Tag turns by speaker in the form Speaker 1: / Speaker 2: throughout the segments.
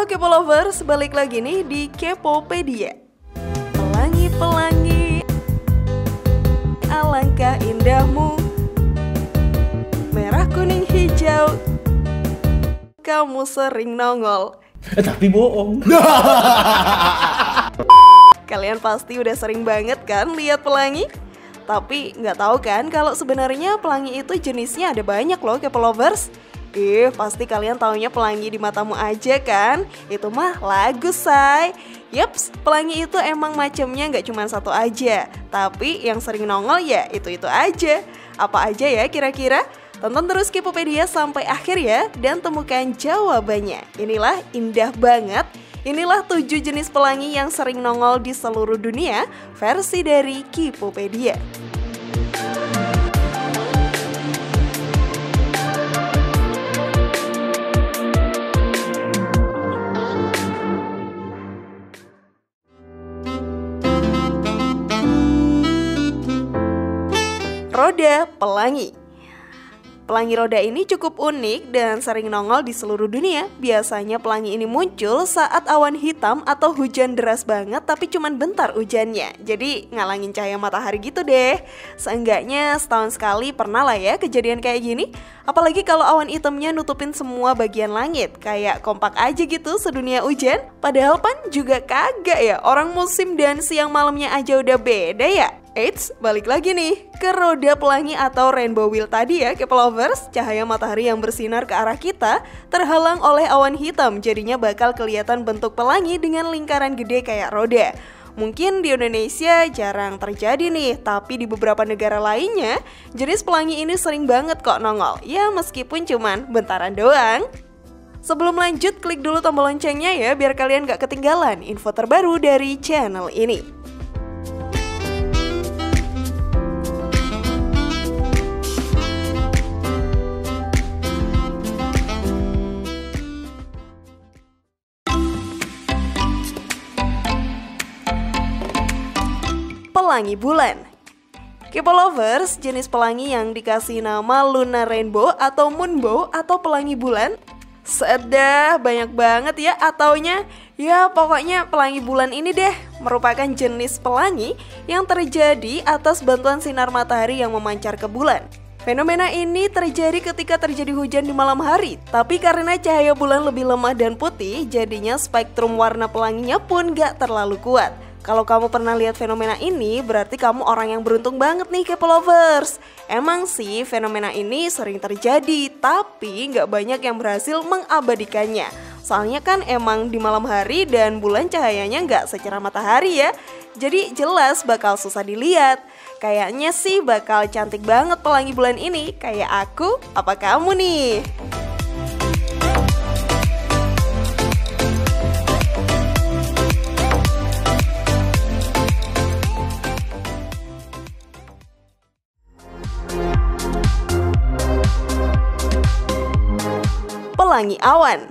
Speaker 1: Kepo Lovers, balik lagi nih di Kepopedia. Pelangi-pelangi, alangkah indahmu, merah kuning hijau, kamu sering nongol.
Speaker 2: Tapi bohong.
Speaker 1: Kalian pasti udah sering banget kan lihat pelangi? Tapi nggak tahu kan kalau sebenarnya pelangi itu jenisnya ada banyak loh Kepo Lovers. Pasti kalian taunya pelangi di matamu aja kan? Itu mah lagu say. Yups, pelangi itu emang macamnya nggak cuma satu aja. Tapi yang sering nongol ya itu-itu aja. Apa aja ya kira-kira? Tonton terus Kepopedia sampai akhir ya dan temukan jawabannya. Inilah indah banget. Inilah 7 jenis pelangi yang sering nongol di seluruh dunia, versi dari Kepopedia. Roda pelangi. Pelangi roda ini cukup unik dan sering nongol di seluruh dunia. Biasanya pelangi ini muncul saat awan hitam atau hujan deras banget tapi cuman bentar hujannya. Jadi ngalangin cahaya matahari gitu deh. Seenggaknya setahun sekali pernah lah ya kejadian kayak gini. Apalagi kalau awan hitamnya nutupin semua bagian langit. Kayak kompak aja gitu sedunia hujan. Padahal pan juga kagak ya. Orang musim dan siang malamnya aja udah beda ya. Eits, balik lagi nih ke roda pelangi atau rainbow wheel tadi ya Kepo Lovers. Cahaya matahari yang bersinar ke arah kita terhalang oleh awan hitam, jadinya bakal kelihatan bentuk pelangi dengan lingkaran gede kayak roda. Mungkin di Indonesia jarang terjadi nih, tapi di beberapa negara lainnya jenis pelangi ini sering banget kok nongol. Ya meskipun cuman bentaran doang. Sebelum lanjut, klik dulu tombol loncengnya ya biar kalian gak ketinggalan info terbaru dari channel ini. Pelangi bulan. Kepo Lovers, jenis pelangi yang dikasih nama lunar rainbow atau moonbow atau pelangi bulan. Sedah, banyak banget ya ataunya. Ya pokoknya pelangi bulan ini deh merupakan jenis pelangi yang terjadi atas bantuan sinar matahari yang memancar ke bulan. Fenomena ini terjadi ketika terjadi hujan di malam hari. Tapi karena cahaya bulan lebih lemah dan putih, jadinya spektrum warna pelanginya pun gak terlalu kuat. Kalau kamu pernah lihat fenomena ini, berarti kamu orang yang beruntung banget nih Kepo Lovers. Emang sih fenomena ini sering terjadi, tapi nggak banyak yang berhasil mengabadikannya. Soalnya kan emang di malam hari dan bulan cahayanya nggak secerah matahari ya. Jadi jelas bakal susah dilihat. Kayaknya sih bakal cantik banget pelangi bulan ini. Kayak aku, apa kamu nih? Pelangi awan.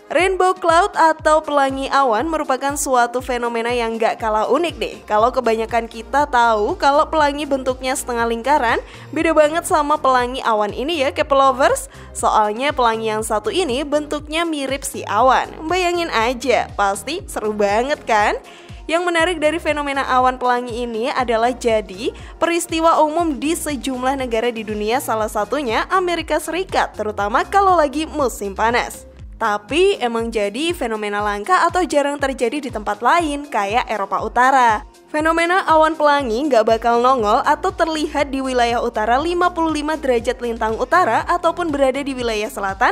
Speaker 1: Rainbow cloud atau pelangi awan merupakan suatu fenomena yang gak kalah unik deh. Kalau kebanyakan kita tahu kalau pelangi bentuknya setengah lingkaran, beda banget sama pelangi awan ini ya Kepo Lovers. Soalnya pelangi yang satu ini bentuknya mirip si awan. Bayangin aja, pasti seru banget kan? Yang menarik dari fenomena awan pelangi ini adalah jadi peristiwa umum di sejumlah negara di dunia, salah satunya Amerika Serikat, terutama kalau lagi musim panas. Tapi emang jadi fenomena langka atau jarang terjadi di tempat lain kayak Eropa Utara. Fenomena awan pelangi nggak bakal nongol atau terlihat di wilayah utara 55 derajat lintang utara ataupun berada di wilayah selatan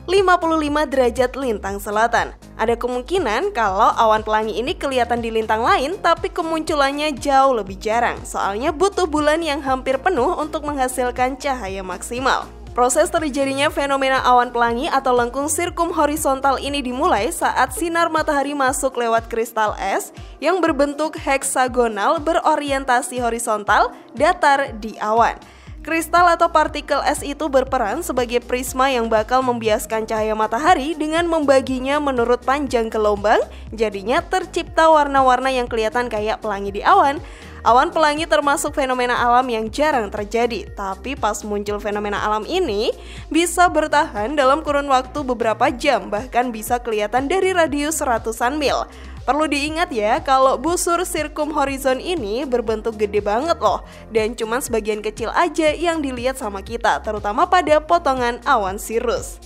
Speaker 1: 55 derajat lintang selatan. Ada kemungkinan kalau awan pelangi ini kelihatan di lintang lain tapi kemunculannya jauh lebih jarang. Soalnya butuh bulan yang hampir penuh untuk menghasilkan cahaya maksimal. Proses terjadinya fenomena awan pelangi atau lengkung sirkum horizontal ini dimulai saat sinar matahari masuk lewat kristal es yang berbentuk heksagonal berorientasi horizontal datar di awan. Kristal atau partikel es itu berperan sebagai prisma yang bakal membiaskan cahaya matahari dengan membaginya menurut panjang gelombang. Jadinya tercipta warna-warna yang kelihatan kayak pelangi di awan. Awan pelangi termasuk fenomena alam yang jarang terjadi, tapi pas muncul fenomena alam ini bisa bertahan dalam kurun waktu beberapa jam, bahkan bisa kelihatan dari radius ratusan mil. Perlu diingat ya, kalau busur sirkumhorizon ini berbentuk gede banget loh, dan cuma sebagian kecil aja yang dilihat sama kita, terutama pada potongan awan sirrus.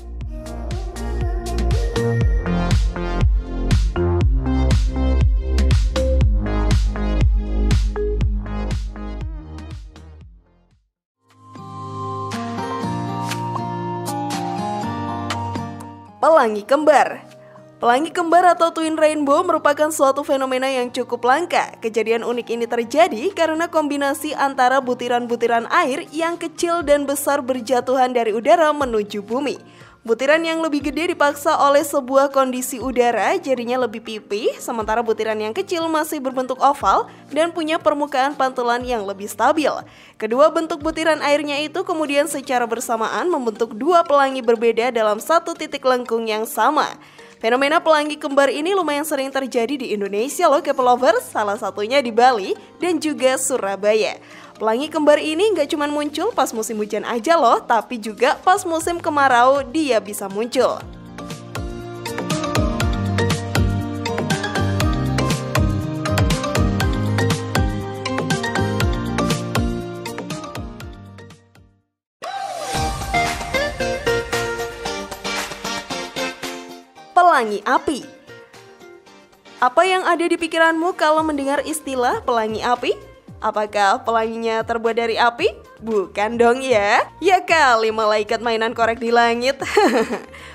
Speaker 1: Pelangi kembar. Pelangi kembar atau twin rainbow merupakan suatu fenomena yang cukup langka. Kejadian unik ini terjadi karena kombinasi antara butiran-butiran air yang kecil dan besar berjatuhan dari udara menuju bumi. Butiran yang lebih gede dipaksa oleh sebuah kondisi udara jadinya lebih pipih, sementara butiran yang kecil masih berbentuk oval dan punya permukaan pantulan yang lebih stabil. Kedua bentuk butiran airnya itu kemudian secara bersamaan membentuk dua pelangi berbeda dalam satu titik lengkung yang sama. Fenomena pelangi kembar ini lumayan sering terjadi di Indonesia loh K-Lovers, salah satunya di Bali dan juga Surabaya. Pelangi kembar ini nggak cuma muncul pas musim hujan aja loh, tapi juga pas musim kemarau dia bisa muncul. Pelangi api. Apa yang ada di pikiranmu kalau mendengar istilah pelangi api? Apakah pelanginya terbuat dari api? Bukan dong ya. Ya kali malaikat mainan korek di langit.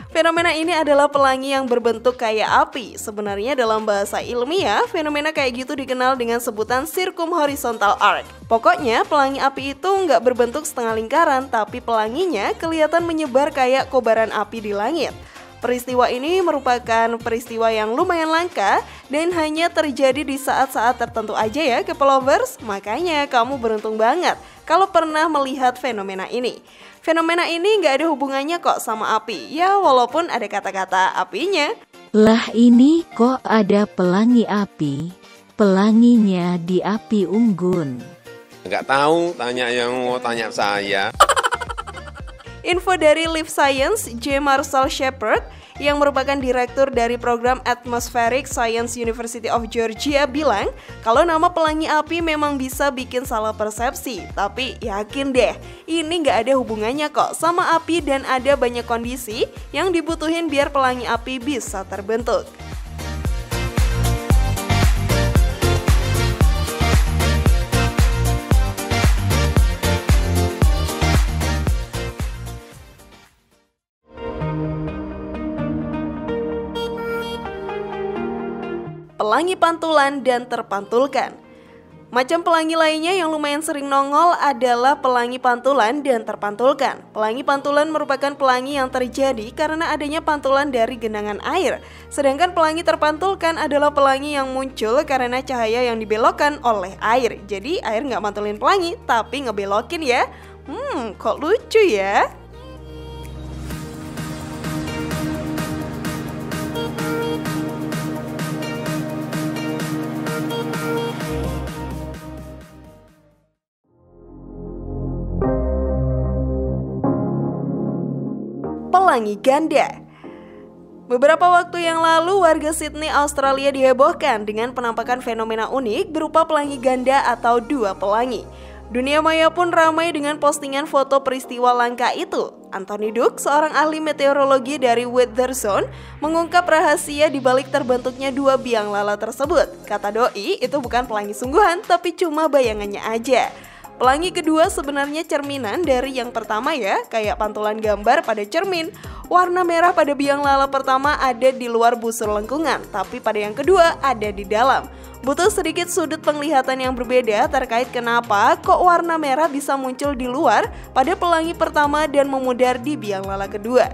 Speaker 1: Fenomena ini adalah pelangi yang berbentuk kayak api. Sebenarnya dalam bahasa ilmiah, fenomena kayak gitu dikenal dengan sebutan circumhorizontal arc. Pokoknya pelangi api itu nggak berbentuk setengah lingkaran, tapi pelanginya kelihatan menyebar kayak kobaran api di langit. Peristiwa ini merupakan peristiwa yang lumayan langka dan hanya terjadi di saat-saat tertentu aja ya K-Lovers. Makanya kamu beruntung banget kalau pernah melihat fenomena ini. Fenomena ini nggak ada hubungannya kok sama api, ya walaupun ada kata-kata apinya.
Speaker 2: Lah ini kok ada pelangi api, pelanginya di api unggun.
Speaker 3: Nggak tahu, tanya yang mau tanya saya.
Speaker 1: Info dari Live Science, J. Marshall Shepard, yang merupakan direktur dari program Atmospheric Science University of Georgia bilang kalau nama pelangi api memang bisa bikin salah persepsi. Tapi yakin deh, ini nggak ada hubungannya kok sama api dan ada banyak kondisi yang dibutuhin biar pelangi api bisa terbentuk. Pelangi pantulan dan terpantulkan. Macam pelangi lainnya yang lumayan sering nongol adalah pelangi pantulan dan terpantulkan. Pelangi pantulan merupakan pelangi yang terjadi karena adanya pantulan dari genangan air. Sedangkan pelangi terpantulkan adalah pelangi yang muncul karena cahaya yang dibelokkan oleh air. Jadi air nggak mantulin pelangi, tapi ngebelokin ya. Kok lucu ya? Pelangi ganda. Beberapa waktu yang lalu warga Sydney, Australia dihebohkan dengan penampakan fenomena unik berupa pelangi ganda atau dua pelangi. Dunia maya pun ramai dengan postingan foto peristiwa langka itu. Anthony Duke, seorang ahli meteorologi dari Weather Zone, mengungkap rahasia di balik terbentuknya dua biang lala tersebut. Kata doi, itu bukan pelangi sungguhan, tapi cuma bayangannya aja. Pelangi kedua sebenarnya cerminan dari yang pertama ya, kayak pantulan gambar pada cermin. Warna merah pada biang lala pertama ada di luar busur lengkungan, tapi pada yang kedua ada di dalam. Butuh sedikit sudut penglihatan yang berbeda terkait kenapa kok warna merah bisa muncul di luar pada pelangi pertama dan memudar di biang lala kedua.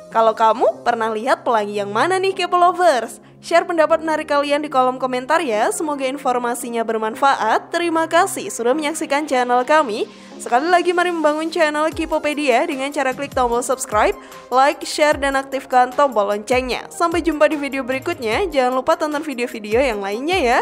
Speaker 1: Kalau kamu pernah lihat pelangi yang mana nih K-Lovers? Share pendapat menarik kalian di kolom komentar ya. Semoga informasinya bermanfaat. Terima kasih sudah menyaksikan channel kami. Sekali lagi mari membangun channel Kipopedia dengan cara klik tombol subscribe, like, share, dan aktifkan tombol loncengnya. Sampai jumpa di video berikutnya. Jangan lupa tonton video-video yang lainnya ya.